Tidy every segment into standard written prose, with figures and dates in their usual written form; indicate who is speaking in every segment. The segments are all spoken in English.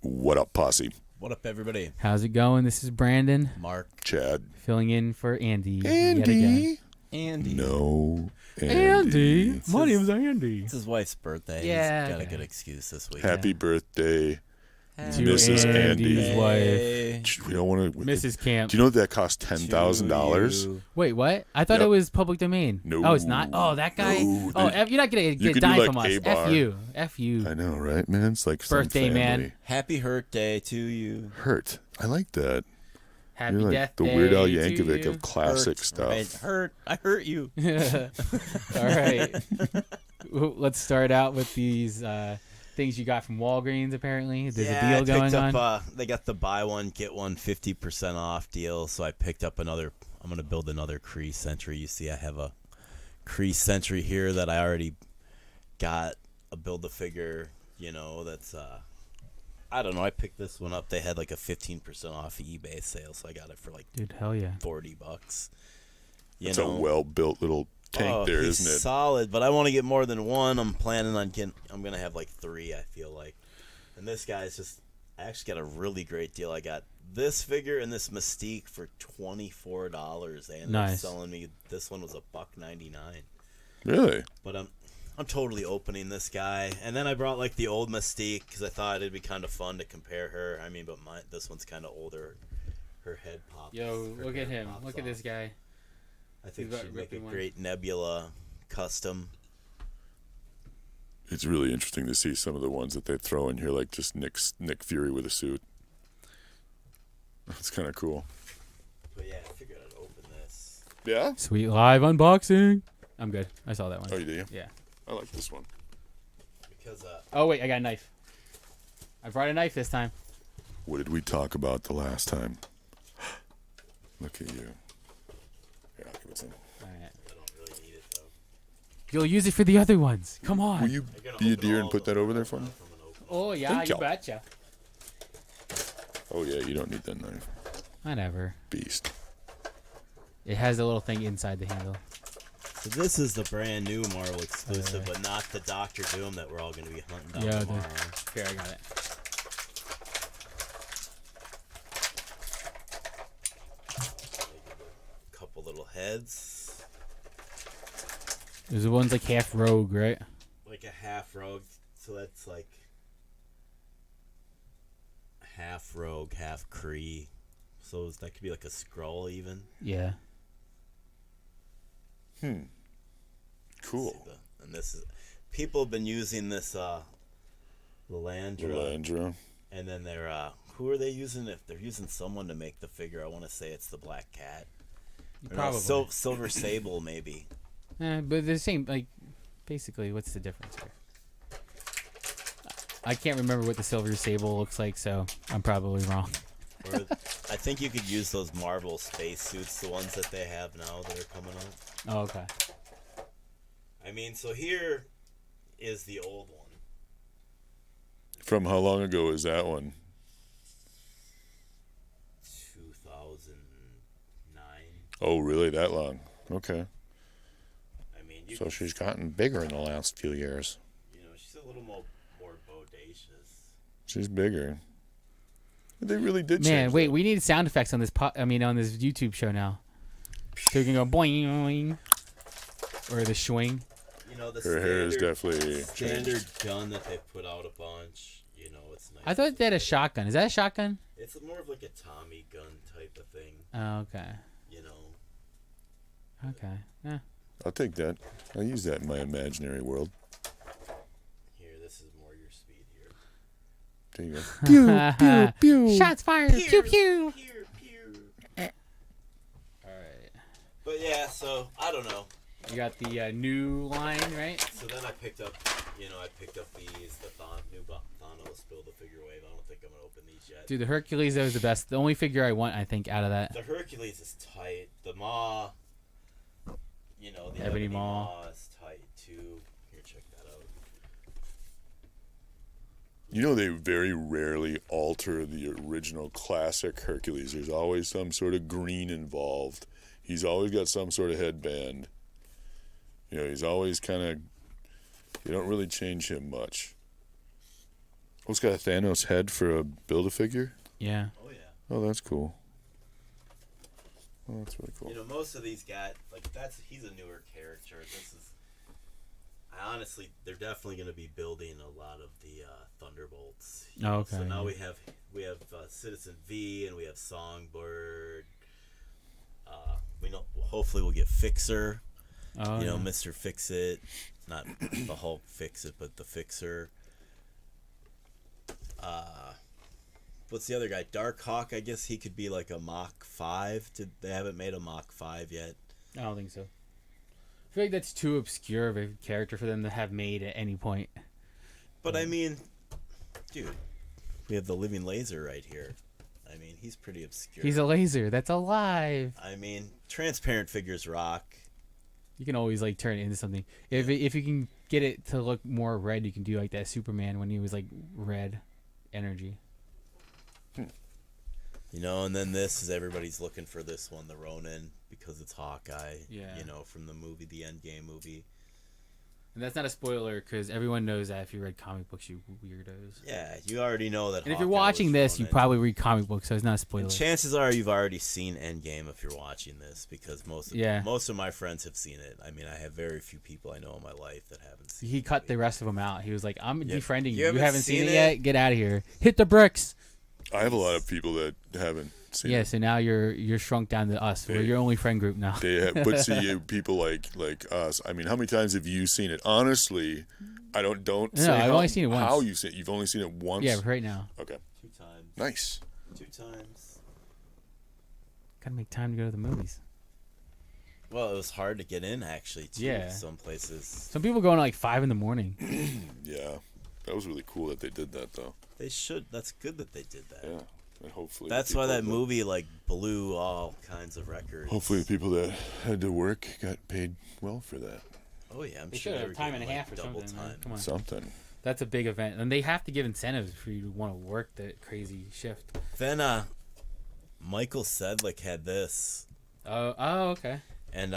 Speaker 1: What up, Posse?
Speaker 2: What up, everybody?
Speaker 3: How's it going? This is Brandon.
Speaker 2: Mark.
Speaker 1: Chad.
Speaker 3: Filling in for Andy. Yet
Speaker 1: Andy.
Speaker 3: again.
Speaker 2: Andy.
Speaker 1: No.
Speaker 3: Andy. My
Speaker 2: This
Speaker 3: name's Andy.
Speaker 2: It's his wife's birthday.
Speaker 3: Yeah,
Speaker 2: He's got
Speaker 3: okay.
Speaker 2: a good excuse this week.
Speaker 1: Happy birthday,
Speaker 3: To
Speaker 1: Mrs.
Speaker 3: Andy's
Speaker 1: Andy.
Speaker 3: wife.
Speaker 1: We don't want to.
Speaker 3: Mrs. Camp.
Speaker 1: Do you know that cost $10,000?
Speaker 3: Wait, what? I thought
Speaker 1: Yep.
Speaker 3: it was public domain.
Speaker 1: No.
Speaker 3: Oh, it's not? Oh, that guy?
Speaker 1: No,
Speaker 3: Oh,
Speaker 1: they-
Speaker 3: you're not going to
Speaker 1: you
Speaker 3: get a
Speaker 1: could do
Speaker 3: dime
Speaker 1: like
Speaker 3: from us.
Speaker 1: A-bar.
Speaker 3: F you. F you.
Speaker 1: I know, right, man? It's like some
Speaker 3: Birthday, man.
Speaker 1: family.
Speaker 2: Happy Hurt Day to you.
Speaker 1: Hurt. I like that.
Speaker 3: Happy
Speaker 1: You're like
Speaker 3: Death
Speaker 1: the
Speaker 3: Day
Speaker 1: Weird Al
Speaker 3: to
Speaker 1: Yankovic
Speaker 3: you.
Speaker 1: of classic
Speaker 2: Hurt,
Speaker 1: stuff.
Speaker 2: right? Hurt. I hurt you.
Speaker 3: All right. Let's start out with these things you got from Walgreens, apparently. There's a deal going on.
Speaker 2: They got the buy one, get one 50% off deal, so I picked up another. I'm going to build another Kree Sentry. You see, I have a Kree Sentry here that I already got a Build-A-Figure, that's... I don't know. I picked this one up. They had like a 15% off eBay sale, so I got it for like
Speaker 3: Dude, hell yeah.
Speaker 2: $40.
Speaker 1: It's a well-built little tank there,
Speaker 2: he's
Speaker 1: isn't it?
Speaker 2: solid, but I want to get more than one. I'm planning on getting. I'm gonna have like 3. I feel like, and this guy's just. I actually got a really great deal. I got this figure and this Mystique for $24. They ended up selling me. This one was $1.99.
Speaker 1: Really?
Speaker 2: But I'm totally opening this guy, and then I brought like the old Mystique because I thought it'd be kind of fun to compare her. I mean, but this one's kind of older. Her head pops.
Speaker 3: Yo, look at him. Look at this guy.
Speaker 2: I think she'd make a great Nebula custom.
Speaker 1: It's really interesting to see some of the ones that they throw in here, like just Nick Fury with a suit. That's kind of cool.
Speaker 2: But yeah, I figured I'd open this.
Speaker 1: Yeah?
Speaker 3: Sweet live unboxing. I'm good. I saw that one.
Speaker 1: Oh, you do?
Speaker 3: Yeah.
Speaker 1: I like this one.
Speaker 2: Because
Speaker 3: Oh, wait. I got a knife. I brought a knife this time.
Speaker 1: What did we talk about the last time? Look at you. Yeah, I'll give it some.
Speaker 3: All right.
Speaker 2: I don't really need it though.
Speaker 3: You'll use it for the other ones. Come on.
Speaker 1: Will you be a deer and put that over there for me?
Speaker 3: Oh, yeah.
Speaker 1: Thank
Speaker 3: You
Speaker 1: you.
Speaker 3: betcha.
Speaker 1: Oh, yeah, you don't need that knife.
Speaker 3: Whatever.
Speaker 1: Beast.
Speaker 3: It has a little thing inside the handle.
Speaker 2: So this is the brand new Marvel exclusive, but not the Doctor Doom that we're all going to be hunting down
Speaker 3: Yeah,
Speaker 2: tomorrow.
Speaker 3: Here, I got it.
Speaker 2: Couple little heads,
Speaker 3: There's the one's like half rogue, right?
Speaker 2: like a half rogue. So that's like half rogue, half Kree. So that could be like a Skrull even.
Speaker 3: Yeah.
Speaker 1: Cool.
Speaker 2: And this is people have been using this Lilandra. And then they're who are they using? If they're using someone to make the figure, I want to say it's the Black Cat. Or no,
Speaker 3: Probably.
Speaker 2: Silver Sable maybe.
Speaker 3: But they're the same, like, basically, what's the difference here? I can't remember what the Silver Sable looks like, so I'm probably wrong.
Speaker 2: Or I think you could use those Marvel space suits, the ones that they have now that are coming out.
Speaker 3: Oh, okay.
Speaker 2: I mean, so here is the old one.
Speaker 1: From how long ago is that one?
Speaker 2: 2009.
Speaker 1: Oh, really? That long? Okay.
Speaker 2: I mean,
Speaker 4: So she's gotten bigger in the last few years.
Speaker 2: She's a little more bodacious.
Speaker 1: She's bigger. They really did
Speaker 3: Man,
Speaker 1: change
Speaker 3: wait,
Speaker 1: that.
Speaker 3: we need sound effects on this on this YouTube show now. So we can go boing, boing, or the swing.
Speaker 2: The
Speaker 1: Her hair is definitely
Speaker 2: standard
Speaker 1: changed.
Speaker 2: gun that they put out a bunch. It's nice.
Speaker 3: I thought they had a shotgun. Is that a shotgun?
Speaker 2: It's more of like a Tommy gun type of thing.
Speaker 3: Oh, okay. Okay. Yeah.
Speaker 1: I'll take that. I'll use that in my imaginary world.
Speaker 2: Here, this is more your speed here.
Speaker 1: There you go. Pew, pew, pew.
Speaker 3: Shots fired. Pew, pew.
Speaker 2: Pew, pew. All right. But yeah, so I don't know.
Speaker 3: You got the new line, right?
Speaker 2: So then I picked up, these, the new Thanos Build-A-Figure Wave. I don't think I'm going to open these yet.
Speaker 3: Dude, the Hercules, that was the best. The only figure I want, I think, out of that.
Speaker 2: The Hercules is tight. The Maw, the
Speaker 3: Ebony Maw
Speaker 2: is tight too. Here, check that out.
Speaker 1: They very rarely alter the original classic Hercules. There's always some sort of green involved. He's always got some sort of headband. He's always kind of... You don't really change him much. it's got a Thanos head for a Build-A-Figure?
Speaker 3: Yeah.
Speaker 2: Oh yeah.
Speaker 1: Oh, that's cool. Oh, that's really cool.
Speaker 2: You know, most of these guys, like he's a newer character. Honestly, they're definitely going to be building a lot of the Thunderbolts.
Speaker 3: Oh, okay.
Speaker 2: So now we have Citizen V and we have Songbird. We know hopefully we'll get Fixer.
Speaker 3: Oh,
Speaker 2: You know,
Speaker 3: yeah.
Speaker 2: Mr. Fix-It, not the Hulk Fix-It, but the Fixer. What's the other guy? Darkhawk, I guess he could be like a Mach 5. They haven't made a Mach 5 yet.
Speaker 3: I don't think so. I feel like that's too obscure of a character for them to have made at any point.
Speaker 2: But I mean, dude, we have the Living Laser right here. I mean, he's pretty obscure.
Speaker 3: He's a laser that's alive.
Speaker 2: I mean, transparent figures rock.
Speaker 3: You can always like turn it into something. If you can get it to look more red, you can do like that Superman when he was like red energy.
Speaker 2: You know, and then this is everybody's looking for this one, the Ronin, because it's Hawkeye.
Speaker 3: Yeah.
Speaker 2: You know, from the movie, the Endgame movie.
Speaker 3: And that's not a spoiler because everyone knows that if you read comic books, you weirdos.
Speaker 2: Yeah, you already know that.
Speaker 3: And if you're
Speaker 2: Hawkeye
Speaker 3: watching
Speaker 2: was
Speaker 3: this, you
Speaker 2: Ronin.
Speaker 3: probably read comic books, so it's not a spoiler.
Speaker 2: And chances are you've already seen Endgame if you're watching this, because most of my friends have seen it. I mean, I have very few people I know in my life that haven't seen it.
Speaker 3: He cut the rest of them out. He was like, "I'm defriending
Speaker 2: You
Speaker 3: you. You
Speaker 2: haven't
Speaker 3: haven't seen
Speaker 2: seen
Speaker 3: it
Speaker 2: it?
Speaker 3: yet. Get out of here. Hit the bricks."
Speaker 1: I have a lot of people that haven't seen
Speaker 3: Yeah,
Speaker 1: it.
Speaker 3: so now you're shrunk down to us. We're your only friend group now.
Speaker 1: They have, but see, people like us. I mean, how many times have you seen it? Honestly, I don't
Speaker 3: No,
Speaker 1: say
Speaker 3: I've
Speaker 1: how,
Speaker 3: only seen it once.
Speaker 1: how you've seen it. You've only seen it once?
Speaker 3: Yeah, right now.
Speaker 1: Okay.
Speaker 2: 2 times.
Speaker 1: Nice.
Speaker 2: 2 times.
Speaker 3: Gotta make time to go to the movies.
Speaker 2: Well, it was hard to get in, actually, too.
Speaker 3: Yeah.
Speaker 2: Some places.
Speaker 3: Some people going at like 5 a.m.
Speaker 1: Yeah. That was really cool that they did that, though.
Speaker 2: They should. That's good that they did that.
Speaker 1: Yeah. And hopefully.
Speaker 2: That's why
Speaker 1: people
Speaker 2: that movie, like, blew all kinds of records.
Speaker 1: Hopefully, the people that had to work got paid well for that.
Speaker 2: Oh, yeah, I'm
Speaker 3: They
Speaker 2: sure
Speaker 3: should
Speaker 2: they
Speaker 3: have
Speaker 2: were
Speaker 3: time and
Speaker 2: getting,
Speaker 3: a
Speaker 2: like,
Speaker 3: half or
Speaker 2: double
Speaker 3: something. Man.
Speaker 2: time.
Speaker 3: Come on.
Speaker 1: Something.
Speaker 3: That's a big event. And they have to give incentives for you to want to work that crazy shift.
Speaker 2: Then, Michael Sedlick had this.
Speaker 3: Oh, okay.
Speaker 2: And,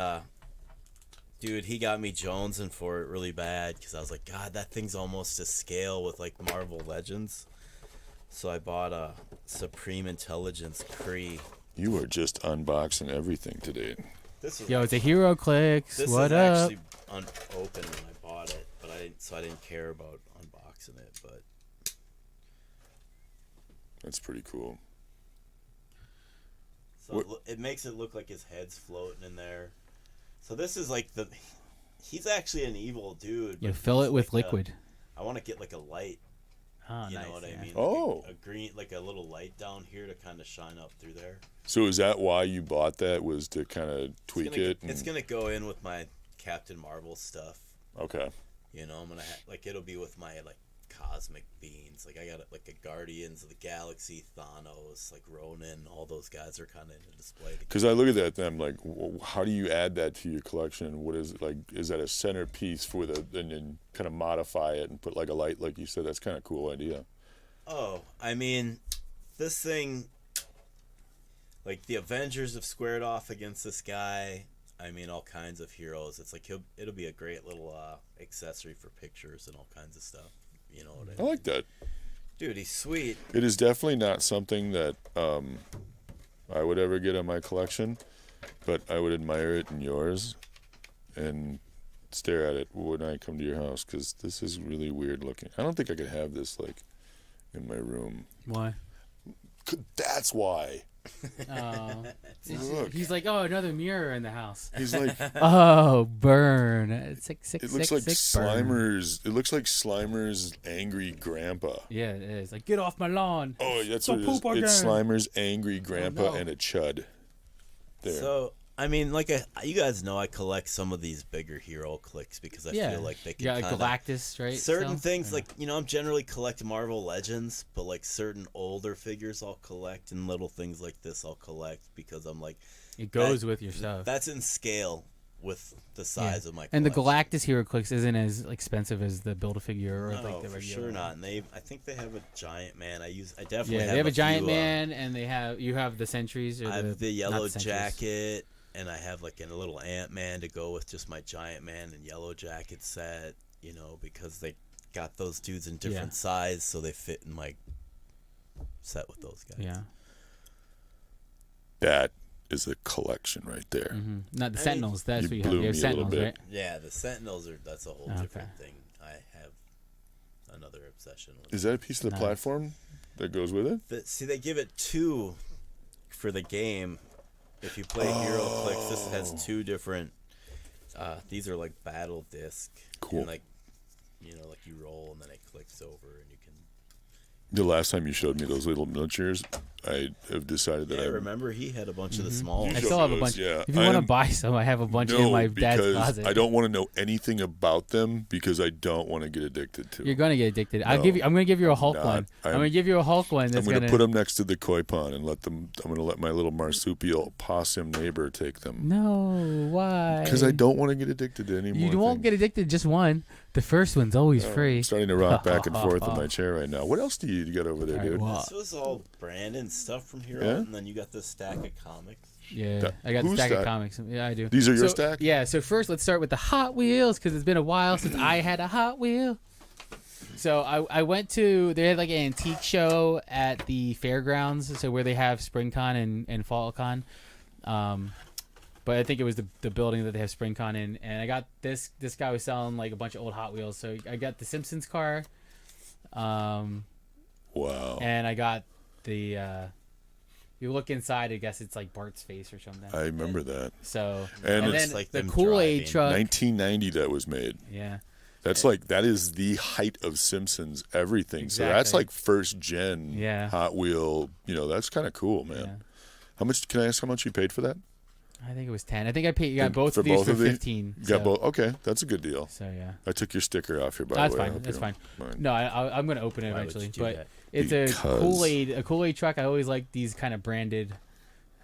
Speaker 2: dude, he got me jonesing for it really bad because I was like, God, that thing's almost to scale with, like, Marvel Legends. So I bought a Supreme Intelligence Kree.
Speaker 1: You are just unboxing everything today.
Speaker 2: This was
Speaker 3: Yo, it's a Hero Clicks.
Speaker 2: This
Speaker 3: What
Speaker 2: is
Speaker 3: up?
Speaker 2: actually unopened when I bought it, but I didn't care about unboxing it. But
Speaker 1: That's pretty cool.
Speaker 2: so it makes it look like his head's floating in there. So this is like he's actually an evil dude.
Speaker 3: You
Speaker 2: but
Speaker 3: fill
Speaker 2: he's
Speaker 3: it with
Speaker 2: like
Speaker 3: liquid.
Speaker 2: I want to get like a light.
Speaker 3: Oh,
Speaker 2: You
Speaker 3: nice,
Speaker 2: know what
Speaker 3: yeah.
Speaker 2: I mean?
Speaker 1: Oh.
Speaker 2: Like a green, like a little light down here to kind of shine up through there.
Speaker 1: So is that why you bought that? Was to kind of tweak it?
Speaker 2: It's gonna go in with my Captain Marvel stuff.
Speaker 1: Okay.
Speaker 2: You know, I'm gonna it'll be with my like cosmic beings. Like I got like a Guardians of the Galaxy, Thanos, like Ronin. All those guys are kind of in the display.
Speaker 1: Because I look at that and I'm like, how do you add that to your collection? What is it like? Is that a centerpiece for and then kind of modify it and put like a light, like you said? That's kind of a cool idea.
Speaker 2: Oh, I mean, this thing, like the Avengers have squared off against this guy. I mean, all kinds of heroes. It's like it'll be a great little accessory for pictures and all kinds of stuff. You know what I
Speaker 1: I
Speaker 2: mean?
Speaker 1: like that.
Speaker 2: Dude, he's sweet.
Speaker 1: It is definitely not something that I would ever get in my collection, but I would admire it in yours and stare at it when I come to your house because this is really weird looking. I don't think I could have this like in my room.
Speaker 3: Why?
Speaker 1: That's why.
Speaker 3: Oh.
Speaker 1: Look.
Speaker 3: He's like, oh, another mirror in the house.
Speaker 1: He's like,
Speaker 3: Oh, burn. It's like
Speaker 1: it looks like
Speaker 3: burn.
Speaker 1: Slimer's. It looks like Slimer's angry grandpa.
Speaker 3: Yeah, it is. Like, get off my lawn.
Speaker 1: Oh, that's
Speaker 3: Don't
Speaker 1: what it is.
Speaker 3: poop
Speaker 1: It's
Speaker 3: again.
Speaker 1: Slimer's angry grandpa
Speaker 3: no.
Speaker 1: and a chud. There.
Speaker 2: So, I mean, like you guys know, I collect some of these bigger hero clicks because I feel like they can
Speaker 3: Yeah, like
Speaker 2: kind of
Speaker 3: Galactus, right?
Speaker 2: certain
Speaker 3: still?
Speaker 2: things
Speaker 3: Or
Speaker 2: like I'm generally collect Marvel Legends, but like certain older figures I'll collect and little things like this I'll collect because I'm like
Speaker 3: it goes with your stuff.
Speaker 2: that's in scale with the size of my
Speaker 3: And the
Speaker 2: collection.
Speaker 3: Galactus Hero Clicks isn't as expensive as the Build-A-Figure or
Speaker 2: No,
Speaker 3: like the
Speaker 2: for
Speaker 3: regular.
Speaker 2: sure
Speaker 3: one.
Speaker 2: not. And I think they have a Giant Man. I definitely
Speaker 3: Yeah, they have a Giant
Speaker 2: few,
Speaker 3: Man, and you have the Sentries. Or
Speaker 2: I have the
Speaker 3: not
Speaker 2: Yellow
Speaker 3: Sentries.
Speaker 2: Jacket, and I have like a little Ant-Man to go with just my Giant Man and Yellow Jacket set. You know, because they got those dudes in different size so they fit in my set with those guys.
Speaker 3: Yeah.
Speaker 1: That is a collection right there.
Speaker 3: Mm-hmm. Not the Sentinels. That's
Speaker 1: you
Speaker 3: what you have.
Speaker 1: blew
Speaker 3: You have
Speaker 1: me a little
Speaker 3: Sentinels,
Speaker 1: bit.
Speaker 3: right?
Speaker 2: Yeah, the Sentinels that's a whole different thing. I have another obsession with.
Speaker 1: Is that a piece of the platform that goes with it?
Speaker 2: See, they give it 2 for the game. If you play HeroClix, this has 2 different. These are like battle disc.
Speaker 1: Cool.
Speaker 2: And like you roll and then it clicks over and you can.
Speaker 1: The last time you showed me those little miniatures, I have decided that
Speaker 2: I remember he had a bunch of the small
Speaker 3: I
Speaker 2: ones.
Speaker 3: still have a bunch. If you want to buy some, I have a bunch in my dad's closet.
Speaker 1: I don't want to know anything about them because I don't want to get addicted to them.
Speaker 3: You're gonna get addicted. I'm gonna give you a Hulk one. I'm gonna give you a Hulk one.
Speaker 1: I'm gonna put them next to the koi pond and I'm gonna let my little marsupial possum neighbor take them.
Speaker 3: No, why?
Speaker 1: Because I don't want to get addicted to any more.
Speaker 3: You won't get addicted to just one. The first one's always free.
Speaker 1: I'm starting to rock back and forth in my chair right now. What else do you got over there, dude?
Speaker 2: This was all Brandon stuff from here on, and then you got this stack of comics.
Speaker 3: Yeah, I got the stack of comics. Yeah, I do.
Speaker 1: These are your stack?
Speaker 3: Yeah, so first let's start with the Hot Wheels because it's been a while since I had a Hot Wheel. So I went to, they had like an antique show at the fairgrounds, so where they have SpringCon and FallCon. But I think it was the building that they have SpringCon in. And I got this guy was selling like a bunch of old Hot Wheels. So I got the Simpsons car.
Speaker 1: Wow.
Speaker 3: And I got the, you look inside, I guess it's like Bart's face or something.
Speaker 1: I remember that.
Speaker 3: So,
Speaker 1: and
Speaker 3: then
Speaker 1: it's
Speaker 2: like
Speaker 3: the Kool-Aid truck.
Speaker 1: 1990 that was made.
Speaker 3: Yeah.
Speaker 1: That is the height of Simpsons everything.
Speaker 3: Exactly.
Speaker 1: So that's like first gen Hot Wheel. That's kind of cool, man.
Speaker 3: Yeah.
Speaker 1: How much? Can I ask how much you paid for that?
Speaker 3: I think it was 10. I think I paid. You got both of these for 15.
Speaker 1: You got both. Okay, that's a good deal.
Speaker 3: So yeah.
Speaker 1: I took your sticker off here. By
Speaker 3: That's
Speaker 1: the way.
Speaker 3: fine. That's fine.
Speaker 1: Mind.
Speaker 3: No, I'm going to open it
Speaker 2: Why
Speaker 3: eventually.
Speaker 2: would you do
Speaker 3: But
Speaker 2: that?
Speaker 3: it's a Kool-Aid truck. I always like these kind of branded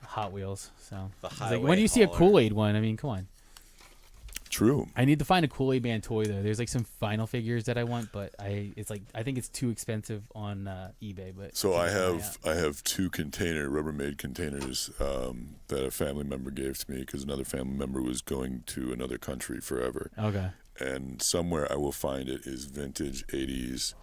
Speaker 3: Hot Wheels. So
Speaker 2: The
Speaker 3: when do you see a Kool-Aid one? I mean, come on.
Speaker 1: True.
Speaker 3: I need to find a Kool-Aid Man toy though. There's like some vinyl figures that I want, but I think it's too expensive on eBay. But
Speaker 1: so I have 2 Rubbermaid containers that a family member gave to me because another family member was going to another country forever.
Speaker 3: Okay.
Speaker 1: And somewhere I will find it is vintage 80s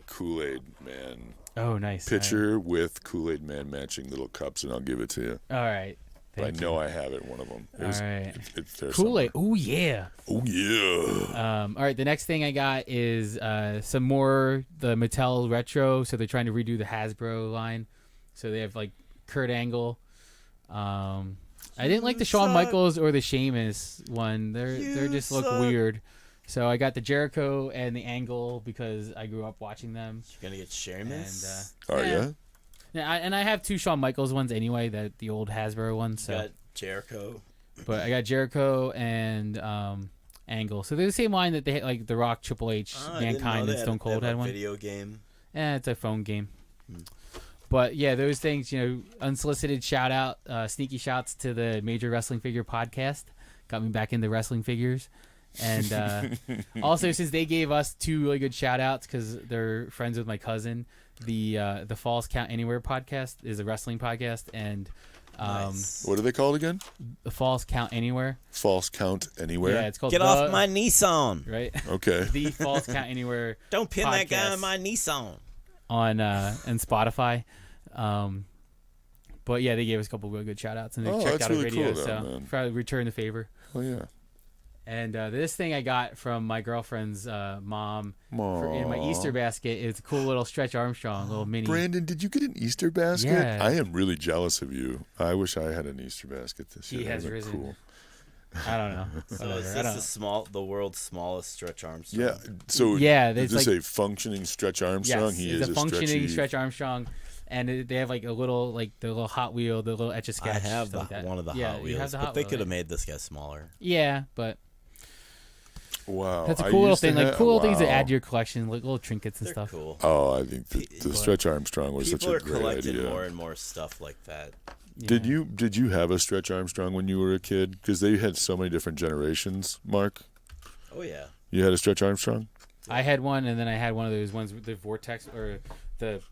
Speaker 1: Kool-Aid Man.
Speaker 3: Oh, nice.
Speaker 1: Picture with Kool-Aid Man matching little cups, and I'll give it to you.
Speaker 3: All right.
Speaker 1: But I know I have it, one of them.
Speaker 3: All right.
Speaker 1: It's there
Speaker 3: Kool-Aid. Oh, yeah.
Speaker 1: Oh, yeah.
Speaker 3: All right. The next thing I got is some more the Mattel Retro. So they're trying to redo the Hasbro line. So they have like Kurt Angle. I didn't like the Shawn Michaels or the Sheamus one. They just look weird. So I got the Jericho and the Angle because I grew up watching them.
Speaker 2: You're gonna get Sheamus.
Speaker 1: And, yeah.
Speaker 3: Yeah, and I have 2 Shawn Michaels ones anyway, the old Hasbro ones. So.
Speaker 2: You got Jericho.
Speaker 3: But I got Jericho and Angle. So they're the same line that they had, like The Rock, Triple H, Mankind, and Stone Cold had one.
Speaker 2: Video game.
Speaker 3: Yeah, it's a phone game. But yeah, those things, unsolicited shout out, sneaky shouts to the Major Wrestling Figure podcast. Got me back into wrestling figures. And also, since they gave us 2 really good shout outs because they're friends with my cousin, the Falls Count Anywhere podcast is a wrestling podcast. And
Speaker 2: Nice.
Speaker 1: What are they called again?
Speaker 3: the Falls Count Anywhere.
Speaker 1: False Count Anywhere?
Speaker 3: Yeah, it's called
Speaker 2: Get off my Nissan.
Speaker 3: Right?
Speaker 1: Okay.
Speaker 3: The Falls Count Anywhere.
Speaker 2: Don't pin that guy
Speaker 3: podcast.
Speaker 2: on my Nissan.
Speaker 3: On and Spotify. But yeah, they gave us a couple of really good shout outs and they checked
Speaker 1: that's
Speaker 3: out our
Speaker 1: really
Speaker 3: video,
Speaker 1: cool,
Speaker 3: so
Speaker 1: man.
Speaker 3: probably return the favor.
Speaker 1: Oh, yeah.
Speaker 3: And this thing I got from my girlfriend's mom in my Easter basket is a cool little Stretch Armstrong, little mini.
Speaker 1: Brandon, did you get an Easter basket?
Speaker 3: Yeah.
Speaker 1: I am really jealous of you. I wish I had an Easter basket this year.
Speaker 3: He has
Speaker 1: That'd be
Speaker 3: risen.
Speaker 1: Cool.
Speaker 3: I don't know.
Speaker 2: So
Speaker 3: Whatever.
Speaker 2: is
Speaker 3: I don't
Speaker 2: this
Speaker 3: know.
Speaker 2: the world's smallest Stretch Armstrong?
Speaker 1: Yeah. So
Speaker 3: Yeah,
Speaker 1: is
Speaker 3: there's
Speaker 1: this
Speaker 3: like-
Speaker 1: a functioning Stretch Armstrong?
Speaker 3: Yes,
Speaker 1: He
Speaker 3: it's
Speaker 1: is
Speaker 3: a functioning
Speaker 1: stretchy...
Speaker 3: Stretch Armstrong. And they have like a little, like the little Hot Wheel, the little Etch a Sketch.
Speaker 2: I have
Speaker 3: stuff like that.
Speaker 2: one of the
Speaker 3: yeah,
Speaker 2: Hot
Speaker 3: you have
Speaker 2: Wheels,
Speaker 3: the
Speaker 2: but
Speaker 3: Hot
Speaker 2: they
Speaker 3: Wheel,
Speaker 2: could have
Speaker 3: right?
Speaker 2: made this guy smaller.
Speaker 3: Yeah, but
Speaker 1: Wow.
Speaker 3: that's a
Speaker 1: I
Speaker 3: cool little
Speaker 1: used to
Speaker 3: thing. Like
Speaker 1: have-
Speaker 3: cool things to
Speaker 1: wow.
Speaker 3: add to your collection, like little trinkets and
Speaker 2: They're
Speaker 3: stuff.
Speaker 2: cool.
Speaker 1: Oh, I think the Stretch Armstrong was such
Speaker 2: People
Speaker 1: a
Speaker 2: are
Speaker 1: great
Speaker 2: collecting
Speaker 1: idea.
Speaker 2: more and more stuff like that.
Speaker 1: Did you have a Stretch Armstrong when you were a kid? Because they had so many different generations. Mark,
Speaker 2: Oh yeah.
Speaker 1: you had a Stretch Armstrong?
Speaker 3: I had one, and then I had one of those ones with the vortex or the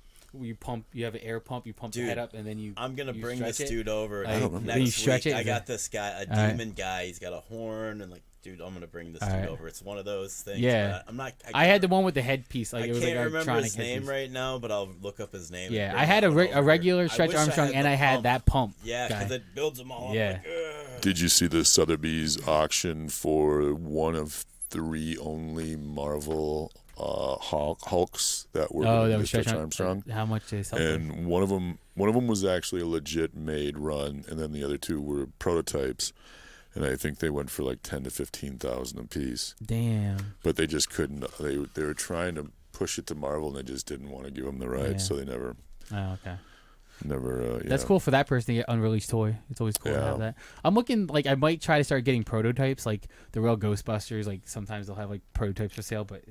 Speaker 3: you have an air pump, you pump
Speaker 2: Dude,
Speaker 3: your head up, and then
Speaker 2: I'm gonna
Speaker 3: you
Speaker 2: bring this
Speaker 3: stretch it.
Speaker 2: dude over
Speaker 3: I don't
Speaker 1: remember.
Speaker 2: next
Speaker 3: You stretch
Speaker 2: week.
Speaker 3: it?
Speaker 2: I got this guy, a
Speaker 3: All right.
Speaker 2: demon guy. He's got a horn and like, dude, I'm gonna bring this
Speaker 3: All
Speaker 2: dude
Speaker 3: right.
Speaker 2: over. It's one of those things.
Speaker 3: Yeah.
Speaker 2: but I'm not.
Speaker 3: I had the one with the headpiece. Like
Speaker 2: I
Speaker 3: it was
Speaker 2: can't
Speaker 3: like
Speaker 2: remember
Speaker 3: electronic
Speaker 2: his name
Speaker 3: headpiece.
Speaker 2: right now, but I'll look up his name.
Speaker 3: Yeah,
Speaker 2: and
Speaker 3: I had
Speaker 2: bring that
Speaker 3: a
Speaker 2: over.
Speaker 3: regular
Speaker 2: I
Speaker 3: Stretch
Speaker 2: wish I
Speaker 3: Armstrong,
Speaker 2: had
Speaker 3: and
Speaker 2: the
Speaker 3: I had
Speaker 2: pump.
Speaker 3: that pump.
Speaker 2: Yeah,
Speaker 3: guy.
Speaker 2: because it builds them all.
Speaker 3: Yeah.
Speaker 2: I'm like,
Speaker 1: Did you see the Sotheby's auction for one of 3 only Marvel Hulks that were
Speaker 3: Oh,
Speaker 1: gonna
Speaker 3: that
Speaker 1: be
Speaker 3: was Stretch
Speaker 1: Armstrong?
Speaker 3: How much did they sell? for?
Speaker 1: And one of them was actually a legit made run, and then the other 2 were prototypes, and I think they went for like 10 to 15,000 a piece.
Speaker 3: Damn.
Speaker 1: But they just couldn't. They were trying to push it to Marvel, and they just didn't want to give them the rights,
Speaker 3: Yeah.
Speaker 1: so they never.
Speaker 3: Oh, okay. That's cool for that person to get unreleased toy. It's always cool to have that. I'm looking like I might try to start getting prototypes, like the real Ghostbusters. Like sometimes they'll have like prototypes for sale, but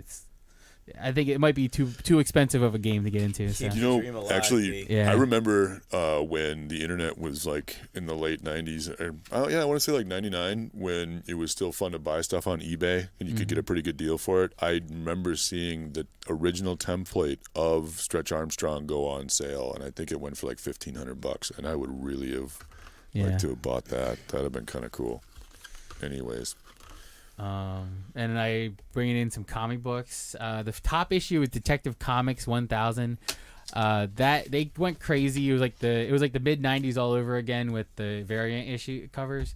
Speaker 3: I think it might be too expensive of a game to get into. So.
Speaker 2: Keep
Speaker 1: You
Speaker 2: your dream
Speaker 1: know,
Speaker 2: alive,
Speaker 1: actually,
Speaker 2: B.
Speaker 3: Yeah.
Speaker 1: I remember when the internet was like in the late 90s, I want to say like 99, when it was still fun to buy stuff on eBay and you could get a pretty good deal for it. I remember seeing the original template of Stretch Armstrong go on sale, and I think it went for like $1,500, and I would really have liked to have bought that. That'd have been kind of cool. Anyways.
Speaker 3: And I bringing in some comic books. The top issue is Detective Comics 1000. That they went crazy. It was like the mid 90s all over again with the variant issue covers.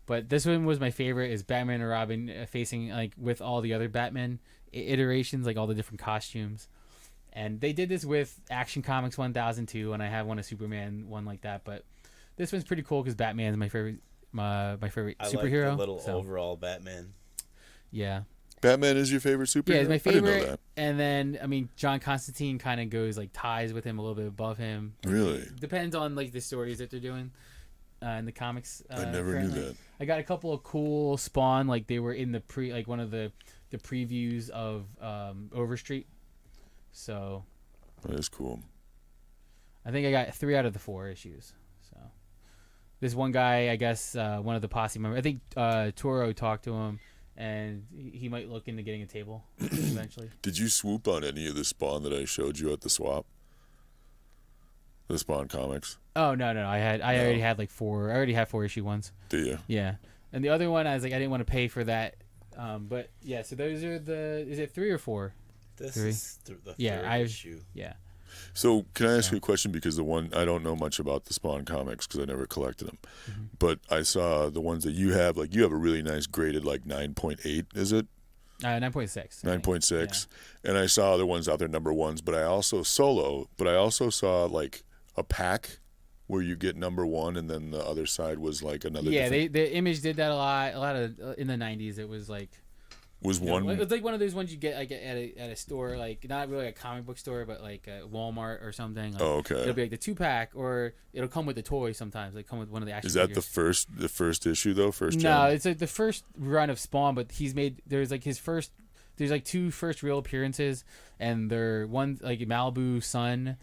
Speaker 3: But this one was my favorite. Is Batman and Robin facing like with all the other Batman iterations, like all the different costumes. And they did this with Action Comics 1002, and I have one of Superman one like that. But this one's pretty cool because Batman is my favorite. My favorite superhero.
Speaker 2: I like the little overall Batman.
Speaker 3: Yeah.
Speaker 1: Batman is your favorite superhero?
Speaker 3: Yeah, it's my
Speaker 1: I didn't know
Speaker 3: favorite.
Speaker 1: that.
Speaker 3: And then I mean, John Constantine kind of goes like ties with him a little bit above him.
Speaker 1: Really?
Speaker 3: Depends on like the stories that they're doing in the comics.
Speaker 1: I never
Speaker 3: currently.
Speaker 1: knew that.
Speaker 3: I got a couple of cool Spawn, like they were in the one of the previews of Overstreet. So
Speaker 1: That is cool.
Speaker 3: I think I got 3 out of the 4 issues. So this one guy, I guess, one of the Posse members. I think Toro talked to him. And he might look into getting a table eventually.
Speaker 1: Did you swoop on any of the Spawn that I showed you at the swap? The Spawn comics?
Speaker 3: Oh no! I already had like 4. I already had 4 issue ones.
Speaker 1: Do you?
Speaker 3: Yeah, and the other one I was like I didn't want to pay for that. But yeah, so those are is it 3 or 4?
Speaker 2: This
Speaker 3: 3.
Speaker 2: is the third issue.
Speaker 3: Yeah.
Speaker 1: So can I ask you a question? Because the one I don't know much about the Spawn comics because I never collected them, but I saw the ones that you have. Like you have a really nice graded like 9.8. Is it
Speaker 3: 9.6?
Speaker 1: 9.6? And I saw other ones out there number ones. But I also saw like a pack where you get number 1 and then the other side was like another.
Speaker 3: Yeah,
Speaker 1: different...
Speaker 3: the Image did that a lot of in the 90s. It was like.
Speaker 1: Was one?
Speaker 3: It was like one of those ones you get like at a store, like not really a comic book store, but like a Walmart or something. Like,
Speaker 1: Oh, okay.
Speaker 3: It'll be like the 2-pack, or it'll come with the toy sometimes. Like come with one of the action.
Speaker 1: Is that
Speaker 3: figures.
Speaker 1: the first issue though? First?
Speaker 3: No,
Speaker 1: gen?
Speaker 3: it's like the first run of Spawn, but he's made. There's like There's like 2 first real appearances, and they're one like Malibu Sun,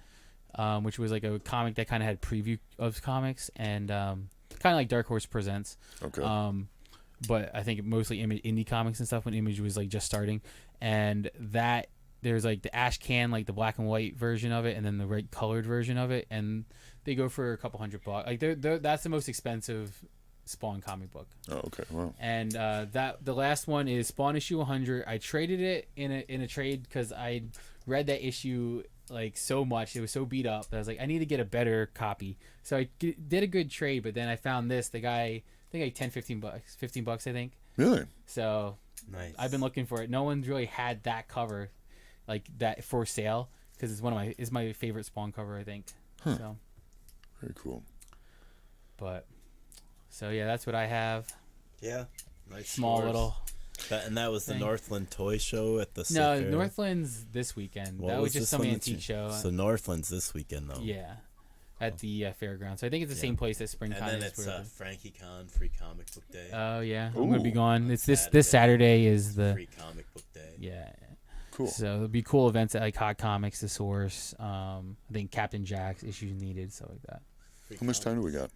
Speaker 3: which was like a comic that kind of had preview of comics, and kind of like Dark Horse Presents.
Speaker 1: Okay.
Speaker 3: But I think mostly indie comics and stuff when Image was like just starting, and that there's like the ash can, like the black and white version of it, and then the red colored version of it, and they go for a couple $100. Like that's the most expensive Spawn comic book.
Speaker 1: Oh, okay. Wow.
Speaker 3: And that the last one is Spawn issue 100. I traded it in a trade because I read that issue like so much. It was so beat up that I was like, I need to get a better copy. So I did a good trade, but then I found this. The guy, I think like $15, $15 I think.
Speaker 1: Really?
Speaker 3: So
Speaker 2: Nice.
Speaker 3: I've been looking for it. No one's really had that cover like that for sale because it's my favorite Spawn cover, I think.
Speaker 1: Huh.
Speaker 3: So
Speaker 1: Very cool.
Speaker 3: but so yeah, that's what I have.
Speaker 2: Yeah. Nice.
Speaker 3: Small
Speaker 2: stores.
Speaker 3: little.
Speaker 2: And that was the
Speaker 3: thing.
Speaker 2: Northland Toy Show at the
Speaker 3: No,
Speaker 2: Fair.
Speaker 3: Northland's this weekend.
Speaker 2: What
Speaker 3: that was
Speaker 2: this
Speaker 3: just some
Speaker 2: one that
Speaker 3: antique show.
Speaker 2: So Northland's this weekend though.
Speaker 3: Yeah, at the fairground. So I think it's the same place that Spring
Speaker 2: And
Speaker 3: Con
Speaker 2: then
Speaker 3: is.
Speaker 2: it's
Speaker 3: where
Speaker 2: Frankie Con Free Comic Book Day.
Speaker 3: oh yeah, I'm gonna be
Speaker 1: Ooh.
Speaker 3: gone. It's this Saturday is the
Speaker 2: Free Comic Book Day.
Speaker 3: yeah.
Speaker 1: Cool.
Speaker 3: So there'll be cool events at like Hot Comics, The Source. I think Captain Jack's issues needed, stuff like that.
Speaker 2: Free
Speaker 1: How much time do we got?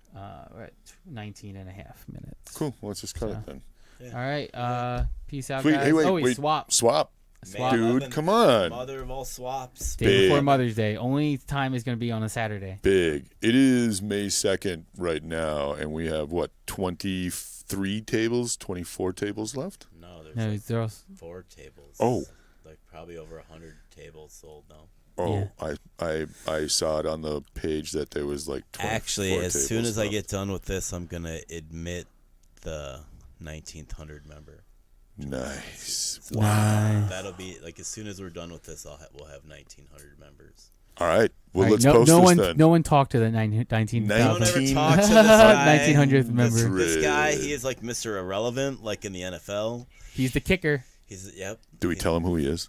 Speaker 3: We're at 19 and a half minutes.
Speaker 1: Cool. Well, let's just cut
Speaker 3: So-
Speaker 1: it then.
Speaker 2: Yeah.
Speaker 3: All right. Peace out,
Speaker 1: Wait,
Speaker 3: guys.
Speaker 1: hey, wait,
Speaker 3: oh, wait,
Speaker 1: wait.
Speaker 3: swap.
Speaker 1: Swap.
Speaker 3: Swap.
Speaker 1: Dude,
Speaker 2: 11th,
Speaker 1: come on.
Speaker 2: Mother of all swaps.
Speaker 3: Day before
Speaker 1: Big.
Speaker 3: Mother's Day. Only time is going to be on a Saturday.
Speaker 1: Big. It is May 2nd right now, and we have, 23 tables, 24 tables left?
Speaker 2: No, there's
Speaker 3: No,
Speaker 2: like
Speaker 3: there's
Speaker 2: 4 tables.
Speaker 1: Oh.
Speaker 2: Like probably over 100 tables sold now.
Speaker 1: Oh, I saw it on the page that there was like 24
Speaker 2: Actually, as
Speaker 1: tables
Speaker 2: soon as I
Speaker 1: left.
Speaker 2: get done with this, I'm going to admit the 1900 member.
Speaker 1: Nice.
Speaker 3: Nice.
Speaker 2: That'll be like as soon as we're done with this, we'll have 1900 members.
Speaker 1: All right. Well,
Speaker 3: All right,
Speaker 1: let's post this then.
Speaker 3: No one talked to the 19,000.
Speaker 2: Don't ever
Speaker 1: 19
Speaker 2: talk to this guy.
Speaker 3: 1900th member.
Speaker 2: This guy,
Speaker 1: Red.
Speaker 2: he is like Mr. Irrelevant, like in the NFL.
Speaker 3: He's the kicker.
Speaker 2: He's yep.
Speaker 1: Do we tell him who he is?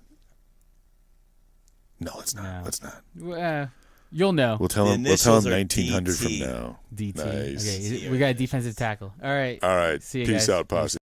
Speaker 1: No, let's not.
Speaker 3: No.
Speaker 1: Let's not.
Speaker 3: You'll know.
Speaker 1: We'll tell
Speaker 2: The
Speaker 1: him. We'll tell him
Speaker 2: initials are
Speaker 1: 1900 from
Speaker 2: DT.
Speaker 1: now.
Speaker 3: DT.
Speaker 1: Nice.
Speaker 3: Okay, we got a defensive tackle. All right.
Speaker 1: All right.
Speaker 3: See you
Speaker 1: Peace
Speaker 3: guys.
Speaker 1: out, Posse.